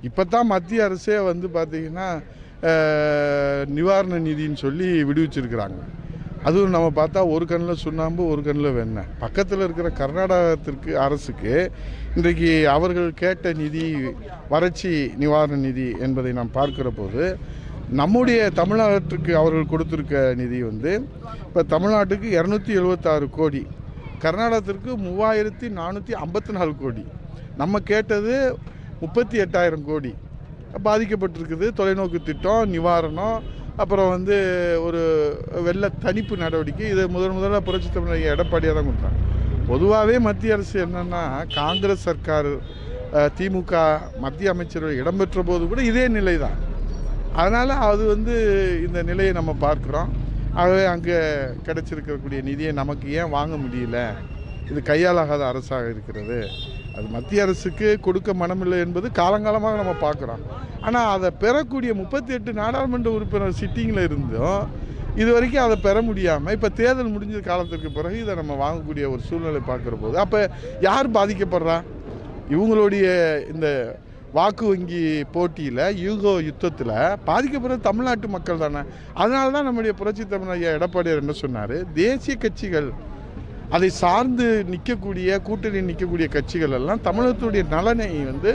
இப்போ தான் மத்திய அரசே வந்து பார்த்திங்கன்னா நிவாரண நிதின்னு சொல்லி விடுவிச்சிருக்கிறாங்க. அதுவும் நம்ம பார்த்தா ஒரு கண்ணில் சுண்ணாம்பு ஒரு கண்ணில் வெண்ணெய். பக்கத்தில் இருக்கிற கர்நாடகத்திற்கு அரசுக்கு இன்றைக்கு அவர்கள் கேட்ட நிதி வறட்சி நிவாரண நிதி என்பதை நாம் பார்க்கிற போது நம்முடைய தமிழ்நாட்டுக்கு அவர்கள் கொடுத்துருக்க நிதி வந்து இப்போ தமிழ்நாட்டுக்கு 276 கோடி, கர்நாடகத்திற்கு 3454 கோடி, நம்ம கேட்டது 38,000 கோடி பாதிக்கப்பட்டிருக்குது. தொலைநோக்கு திட்டம், நிவாரணம், அப்புறம் வந்து ஒரு வெள்ள தணிப்பு நடவடிக்கை. இதை முதல்ல புரட்சி தமிழர் எடப்பாடியாக தான் கொடுத்தாங்க. பொதுவாகவே மத்திய அரசு என்னென்னா காங்கிரஸ் சர்க்கார் திமுக மத்திய அமைச்சர்கள் இடம்பெற்ற போது கூட இதே நிலை தான். அதனால் அது வந்து இந்த நிலையை நம்ம பார்க்குறோம். ஆகவே அங்கே கிடைச்சிருக்கக்கூடிய நிதியை நமக்கு ஏன் வாங்க முடியல? இது கையாளாகாத அரசாக இருக்கிறது. அது மத்திய அரசுக்கு கொடுக்க மனமில்லை என்பது காலங்காலமாக நம்ம பார்க்குறோம். ஆனால் அதை பெறக்கூடிய 38 நாடாளுமன்ற உறுப்பினர் சிட்டிங்கில் இருந்தும் இது வரைக்கும் அதை பெற முடியாமல் இப்போ தேர்தல் முடிஞ்ச காலத்திற்கு பிறகு இதை நம்ம வாங்கக்கூடிய ஒரு சூழ்நிலை பார்க்குற போது அப்போ யார் பாதிக்கப்படுறா? இவங்களுடைய இந்த வாக்கு வங்கி போட்டியில் யூகோ யுத்தத்தில் பாதிக்கப்படுற தமிழ்நாட்டு மக்கள் தானே. அதனால தான் நம்முடைய புரட்சி தமிழர் எடப்பாடியார் என்ன சொன்னார், தேசிய கட்சிகள் அதை சார்ந்து நிற்கக்கூடிய கூட்டணி நிற்கக்கூடிய கட்சிகள் எல்லாம் தமிழகத்துடைய நலனை வந்து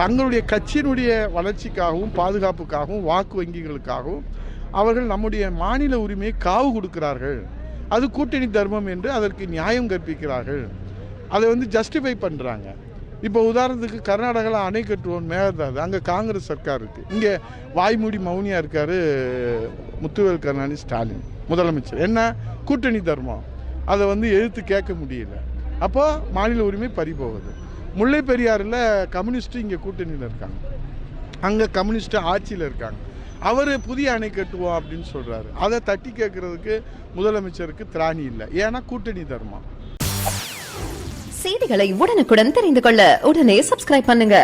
தங்களுடைய கட்சியினுடைய வளர்ச்சிக்காகவும் பாதுகாப்புக்காகவும் வாக்கு வங்கிகளுக்காகவும் அவர்கள் நம்முடைய மாநில உரிமையை காவு கொடுக்கிறார்கள். அது கூட்டணி தர்மம் என்று அதற்கு நியாயம் கற்பிக்கிறார்கள். அதை வந்து ஜஸ்டிஃபை பண்ணுறாங்க. இப்போ உதாரணத்துக்கு கர்நாடகாவில் அணை கட்டுவோம் மேகதாது, அங்கே காங்கிரஸ் சர்க்கார் இருக்குது. இங்கே வாய்மூடி மௌனியாக இருக்கார் முத்துவேல் கருணாநிதி ஸ்டாலின் முதலமைச்சர். என்ன கூட்டணி தர்மம், அதை வந்து எதிர்த்து கேட்க முடியல. அப்போ மாநில உரிமை பறிபோகுது. முல்லை பெரியாறில் கம்யூனிஸ்ட்டு இங்கே கூட்டணியில் இருக்காங்க, அங்கே கம்யூனிஸ்ட்டு ஆட்சியில் இருக்காங்க. அவர் புதிய அணை கட்டுவோம் அப்படின்னு சொல்கிறாரு. அதை தட்டி கேட்குறதுக்கு முதலமைச்சருக்கு திராணி இல்லை. ஏன்னா கூட்டணி தர்மம். செய்திகளை உடனுக்குடன் தெரிந்து கொள்ள உடனே சப்ஸ்கிரைப் பண்ணுங்க.